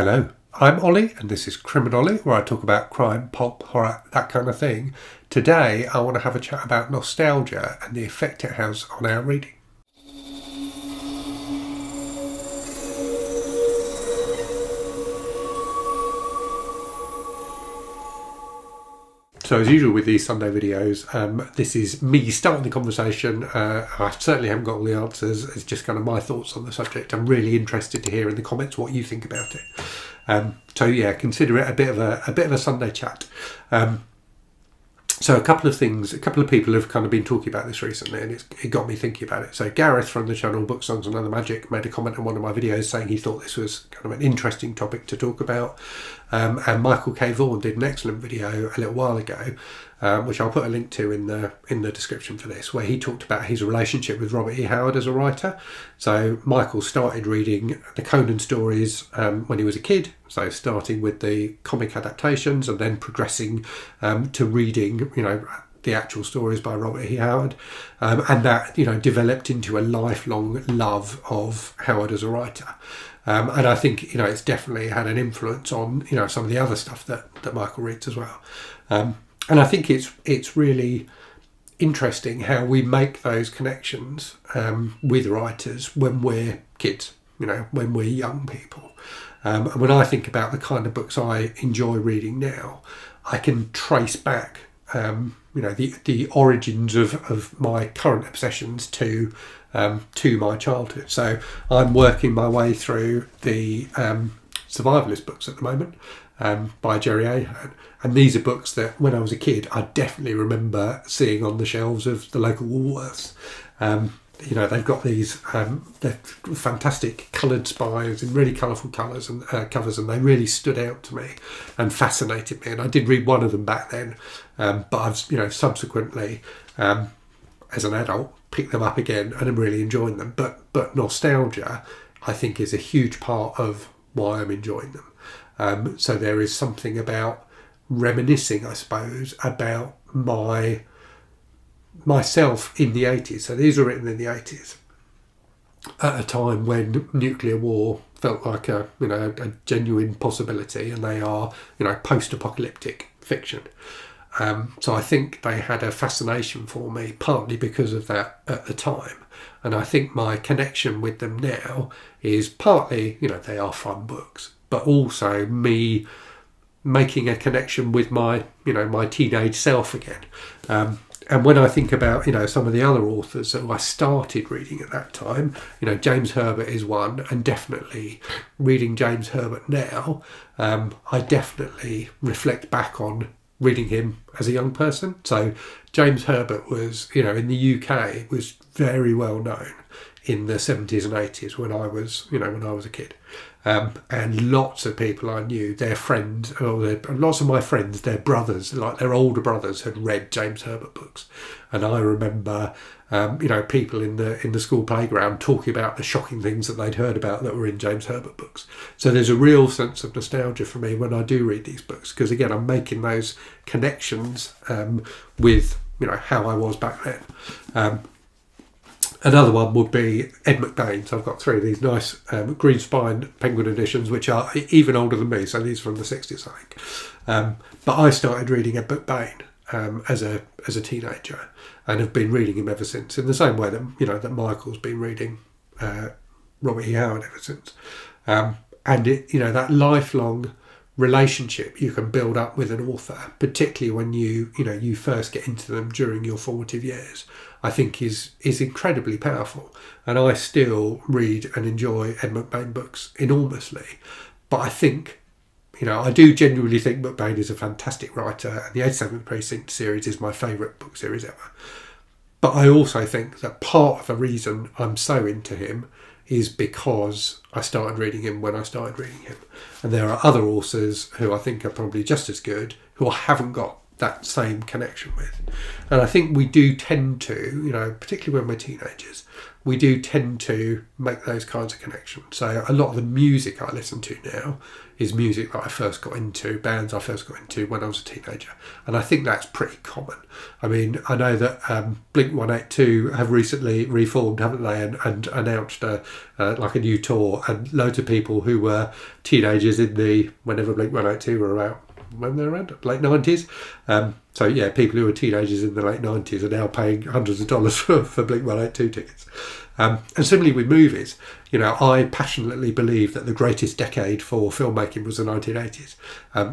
Hello, I'm Ollie and this is Criminolly, where I talk about crime, pulp, horror, that kind of thing. Today I want to have a chat about nostalgia and the effect it has on our reading. So as usual with these Sunday videos, this is me starting the conversation. I certainly haven't got all the answers. It's just kind of my thoughts on the subject. I'm really interested to hear in the comments what you think about it. So yeah, consider it a bit of a Sunday chat. So a couple of people have kind of been talking about this recently, and it got me thinking about it. So Gareth from the channel Book Songs and Other Magic made a comment on one of my videos saying he thought this was kind of an interesting topic to talk about. And Michael K. Vaughan did an excellent video a little while ago, which I'll put a link to in the description for this, where he talked about his relationship with Robert E. Howard as a writer. So Michael started reading the Conan stories when he was a kid, so starting with the comic adaptations and then progressing to reading, the actual stories by Robert E. Howard, and that developed into a lifelong love of Howard as a writer. And I think it's definitely had an influence on some of the other stuff that Michael reads as well. And I think it's really interesting how we make those connections with writers when we're kids, when we're young people. And when I think about the kind of books I enjoy reading now, I can trace back the origins of my current obsessions to my childhood. So I'm working my way through the survivalist books at the moment by Jerry Ahern, and these are books that when I was a kid I definitely remember seeing on the shelves of the local Woolworths. They've got these they're fantastic coloured spines in really colourful colours and covers, and they really stood out to me and fascinated me. And I did read one of them back then, but I've subsequently as an adult picked them up again and I'm really enjoying them. But nostalgia, I think, is a huge part of why I'm enjoying them. So there is something about reminiscing, I suppose, about myself in the 80s. So these were written in the 80s at a time when nuclear war felt like a genuine possibility, and they are post-apocalyptic fiction. So I think they had a fascination for me, partly because of that at the time, and I think my connection with them now is partly they are fun books, but also me making a connection with my my teenage self again. And when I think about some of the other authors that I started reading at that time, James Herbert is one, and definitely reading James Herbert now, I definitely reflect back on reading him as a young person. So James Herbert was, in the UK, was very well known in the 70s and 80s when I was a kid. And lots of people I knew, their friends, lots of my friends, their brothers, like their older brothers, had read James Herbert books. And I remember, people in the school playground talking about the shocking things that they'd heard about that were in James Herbert books. So there's a real sense of nostalgia for me when I do read these books, because again, I'm making those connections with how I was back then. Another one would be Ed McBain. So I've got three of these nice green spine Penguin editions, which are even older than me. So these are from the 60s, I think. But I started reading Ed McBain as a teenager, and have been reading him ever since. In the same way that that Michael's been reading Robert E. Howard ever since. And it that lifelong relationship you can build up with an author, particularly when you first get into them during your formative years, I think is incredibly powerful. And I still read and enjoy Ed McBain books enormously. But I think, I do genuinely think McBain is a fantastic writer, and the 87th Precinct series is my favourite book series ever. But I also think that part of the reason I'm so into him is because I started reading him when I started reading him. And there are other authors who I think are probably just as good, who I haven't got that same connection with. And I think we do tend to, particularly when we're teenagers, we do tend to make those kinds of connections. So a lot of the music I listen to now is music that I first got into, bands I first got into when I was a teenager. And I think that's pretty common. I mean, I know that Blink-182 have recently reformed, haven't they, and announced a new tour, and loads of people who were teenagers whenever Blink-182 were about, when they're around, late 90s. So yeah, people who were teenagers in the late 90s are now paying hundreds of dollars for Blink-182 tickets. And similarly with movies, I passionately believe that the greatest decade for filmmaking was the 1980s,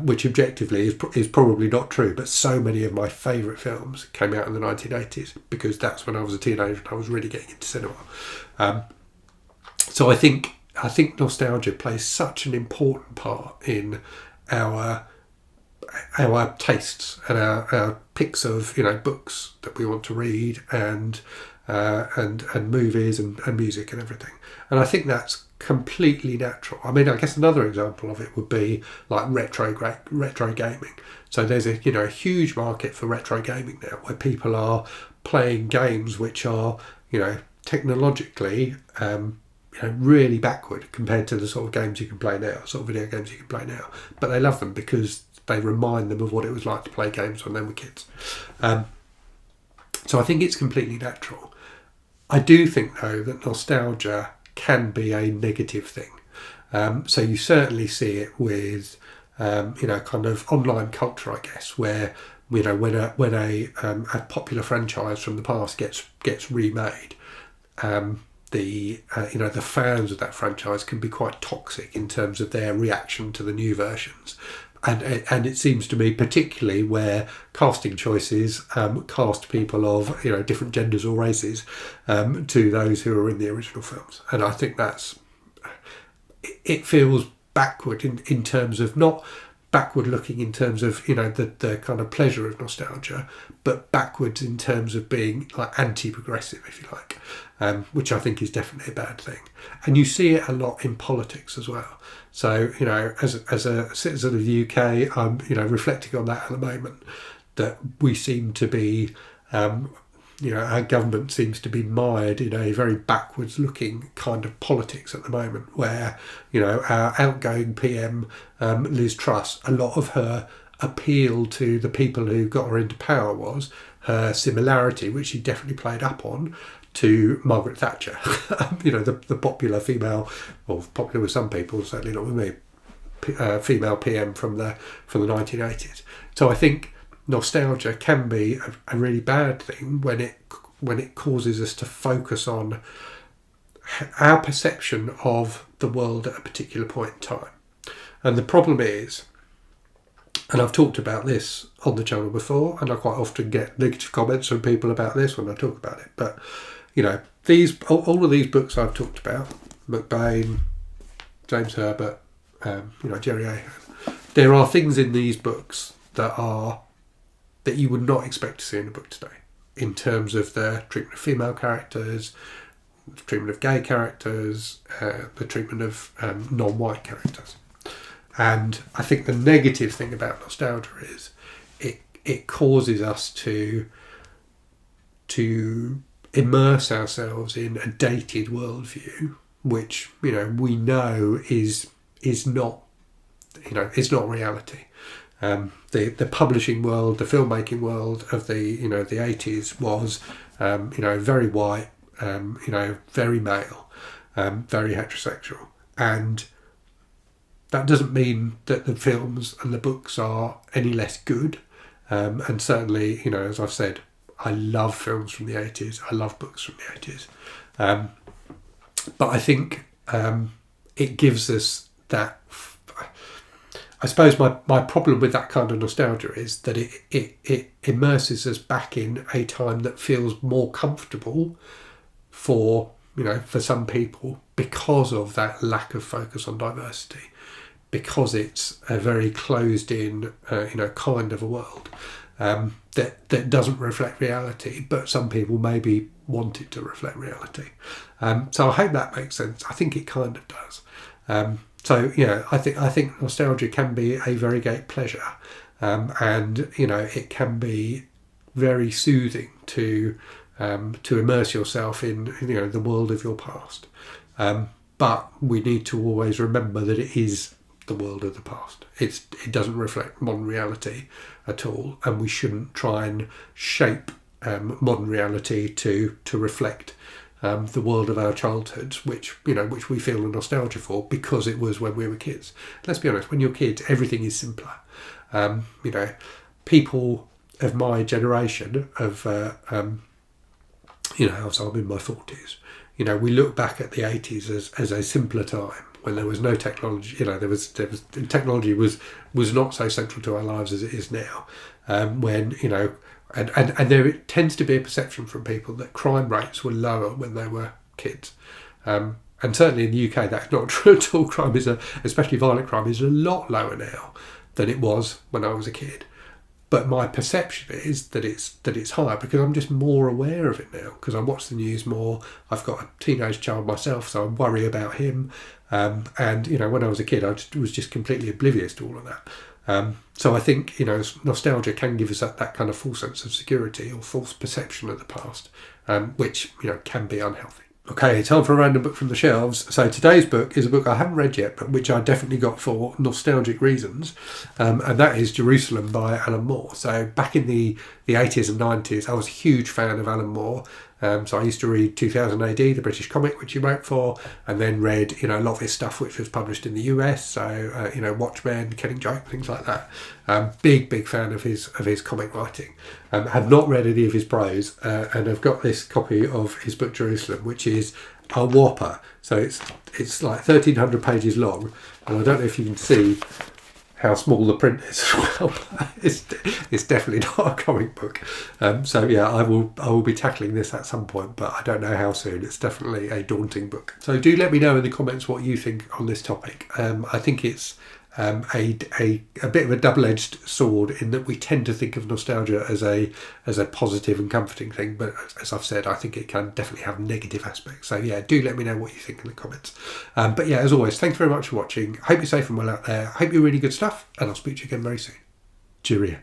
which objectively is probably not true, but so many of my favourite films came out in the 1980s because that's when I was a teenager and I was really getting into cinema. So I think nostalgia plays such an important part in our tastes and our picks of books that we want to read and movies and music and everything. And I think that's completely natural. I mean, I guess another example of it would be like retro gaming. So there's a huge market for retro gaming now, where people are playing games which are technologically really backward compared to the sort of games you can play now, sort of video games you can play now. But they love them because they remind them of what it was like to play games when they were kids. So I think it's completely natural. I do think, though, that nostalgia can be a negative thing. So you certainly see it with, kind of online culture, I guess, where when a popular franchise from the past gets remade, the fans of that franchise can be quite toxic in terms of their reaction to the new versions. And it seems to me, particularly where casting choices cast people of different genders or races to those who are in the original films, and I think it feels backward in terms of, not backward looking in terms of the kind of pleasure of nostalgia, but backwards in terms of being like anti-progressive, if you like, which I think is definitely a bad thing. And you see it a lot in politics as well. So, as a citizen of the UK, I'm, reflecting on that at the moment, that we seem to be, our government seems to be mired in a very backwards looking kind of politics at the moment, where, our outgoing PM, Liz Truss, a lot of her appeal to the people who got her into power was her similarity, which she definitely played up on, to Margaret Thatcher, the popular female, or popular with some people, certainly not with me, female PM from the 1980s. So I think nostalgia can be a really bad thing when it causes us to focus on our perception of the world at a particular point in time. And the problem is, and I've talked about this on the channel before, and I quite often get negative comments from people about this when I talk about it, but all of these books I've talked about, McBain, James Herbert, Jerry Ahern, there are things in these books that you would not expect to see in a book today, in terms of the treatment of female characters, the treatment of gay characters, the treatment of non-white characters. And I think the negative thing about nostalgia is it causes us to immerse ourselves in a dated worldview, which we know is not reality. The publishing world, the filmmaking world of the 80s was very white, very male, very heterosexual, and that doesn't mean that the films and the books are any less good. And certainly, as I've said, I love films from the 80s. I love books from the 80s. But I think it gives us that... I suppose my problem with that kind of nostalgia is that it immerses us back in a time that feels more comfortable for some people, because of that lack of focus on diversity, because it's a very closed in, kind of a world. That doesn't reflect reality, but some people maybe want it to reflect reality. So I hope that makes sense. I think it kind of does. I think nostalgia can be a very great pleasure, and it can be very soothing to immerse yourself in the world of your past. But we need to always remember that it is the world of the past. It doesn't reflect modern reality at all, and we shouldn't try and shape modern reality to reflect the world of our childhoods, which we feel a nostalgia for because it was when we were kids. Let's be honest, when you're kids, everything is simpler. People of my generation so I'm in my 40s. We look back at the 80s as a simpler time when there was no technology. Technology was not so central to our lives as it is now. And there tends to be a perception from people that crime rates were lower when they were kids. And certainly in the UK, that's not true at all. Crime especially violent crime, is a lot lower now than it was when I was a kid. But my perception is that it's higher because I'm just more aware of it now, because I watch the news more. I've got a teenage child myself, so I worry about him. And when I was a kid, I was just completely oblivious to all of that. So I think nostalgia can give us that kind of false sense of security or false perception of the past, which can be unhealthy. Okay, time for a random book from the shelves. So today's book is a book I haven't read yet, but which I definitely got for nostalgic reasons, and that is Jerusalem by Alan Moore. So back in the 80s and 90s, I was a huge fan of Alan Moore. So I used to read 2000 AD, the British comic, which he wrote for, and then read a lot of his stuff which was published in the US. So Watchmen, Killing Joke, things like that. Big fan of his comic writing. Have not read any of his prose, and I've got this copy of his book Jerusalem, which is a whopper. So it's like 1,300 pages long, and I don't know if you can see how small the print is as well. It's definitely not a comic book. So yeah, I will be tackling this at some point, but I don't know how soon. It's definitely a daunting book. So do let me know in the comments what you think on this topic. I think it's a bit of a double-edged sword in that we tend to think of nostalgia as a positive and comforting thing, but as I've said, I think it can definitely have negative aspects. So yeah, do let me know what you think in the comments. But yeah, as always, thanks very much for watching. Hope you're safe and well out there. Hope you're reading good stuff, and I'll speak to you again very soon. Cheerio.